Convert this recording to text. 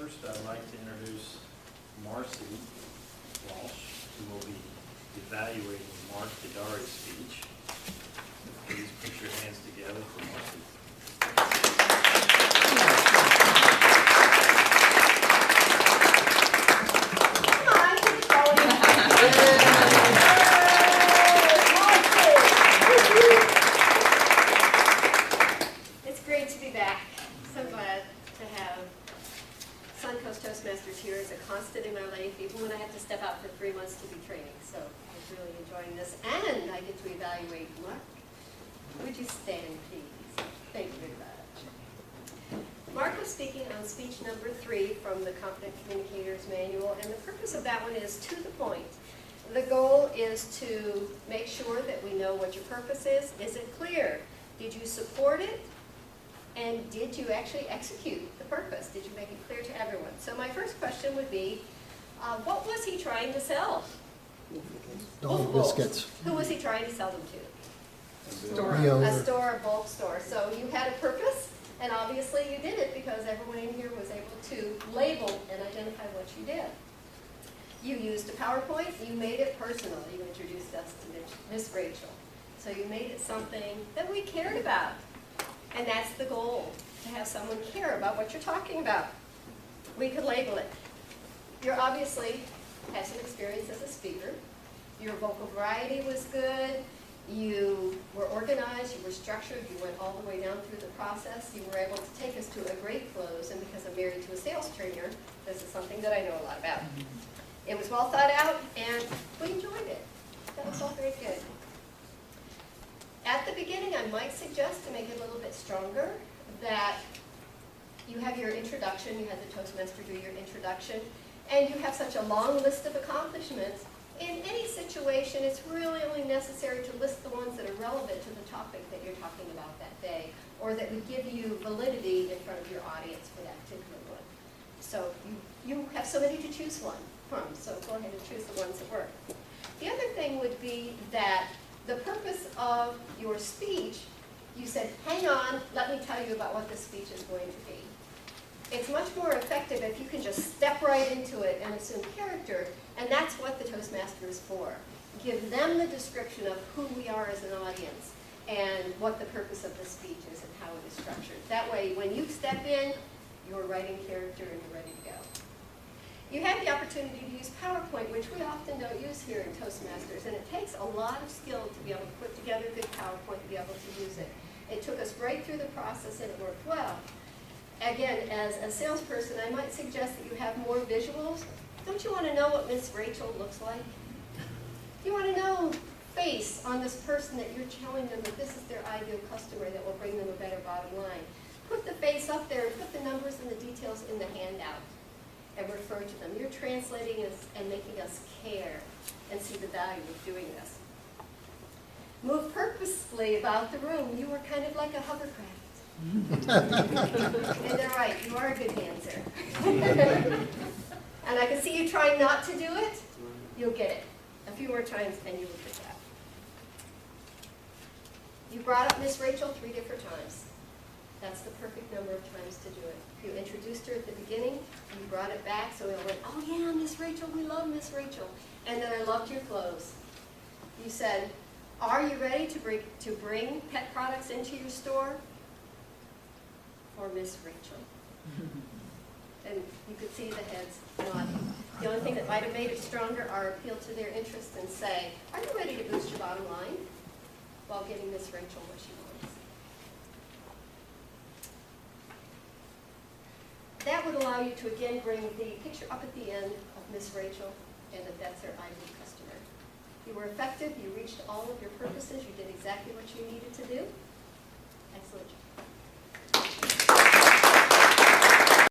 First, I'd like to introduce Marcey Walsh, who will be evaluating Marcey W's speech. Please put your hands together for Marcey. It's great to be back. So glad to have Suncoast Toastmasters here as a constant in my life, even when I have to step out for 3 months to be training. So I'm really enjoying this. And I get to evaluate Mark. Would you stand, please? Thank you very much. Mark was speaking on speech number 3 from the Competent Communicators Manual, and the purpose of that one is to the point. The goal is to make sure that we know what your purpose is. Is it clear? Did you support it? And did you actually execute the purpose? Did you make it clear to everyone? So my first question would be, what was he trying to sell? Dog biscuits. Who was he trying to sell them to? Store. A store, a bulk store. So you had a purpose, and obviously you did it because everyone in here was able to label and identify what you did. You used a PowerPoint, you made it personal. You introduced us to Miss Rachel. So you made it something that we cared about. And that's the goal, to have someone care about what you're talking about. We could label it. You obviously have some experience as a speaker. Your vocal variety was good. You were organized, you were structured, you went all the way down through the process. You were able to take us to a great close, and because I'm married to a sales trainer, this is something that I know a lot about. It was well thought out, and we enjoyed it. That was all very good. At the beginning, I might suggest, to make it a little bit stronger, that you have your introduction, you had the Toastmaster do your introduction, and you have such a long list of accomplishments. In any situation, it's really only necessary to list the ones that are relevant to the topic that you're talking about that day, or that would give you validity in front of your audience for that particular one. So you have so many to choose from, so go ahead and choose the ones that work. The other thing would be that the purpose of your speech, you said, hang on, let me tell you about what this speech is going to be. It's much more effective if you can just step right into it and assume character, and that's what the Toastmaster is for. Give them the description of who we are as an audience and what the purpose of the speech is and how it is structured. That way, when you step in, you're writing character and you're ready to go. You have the opportunity to use PowerPoint, which we often don't use here in Toastmasters, and it takes a lot of skill to be able to put together good PowerPoint and be able to use it. It took us right through the process and it worked well. Again, as a salesperson, I might suggest that you have more visuals. Don't you want to know what Miss Rachel looks like? You want to know face on this person that you're telling them that this is their ideal customer that will bring them a better bottom line. Put the face up there and put the numbers and the details in the handout and refer to them. You're translating us and making us care and see the value of doing this. Move purposefully about the room. You were kind of like a hovercraft. And they're right, you are a good dancer. And I can see you trying not to do it. You'll get it. A few more times and you will pick it up. You brought up Miss Rachel 3 different times. That's the perfect number of times to do it. You introduced her at the beginning, you brought it back, so we all went, oh yeah, Miss Rachel, we love Miss Rachel. And then I loved your close. You said, are you ready to bring pet products into your store? For Miss Rachel. And you could see the heads nodding. The only thing that might have made it stronger are appeal to their interest and say, are you ready to boost your bottom line while giving Miss Rachel what she wants? That would allow you to again bring the picture up at the end of Miss Rachel and that that's their ideal customer. You were effective, you reached all of your purposes, you did exactly what you needed to do. Excellent job.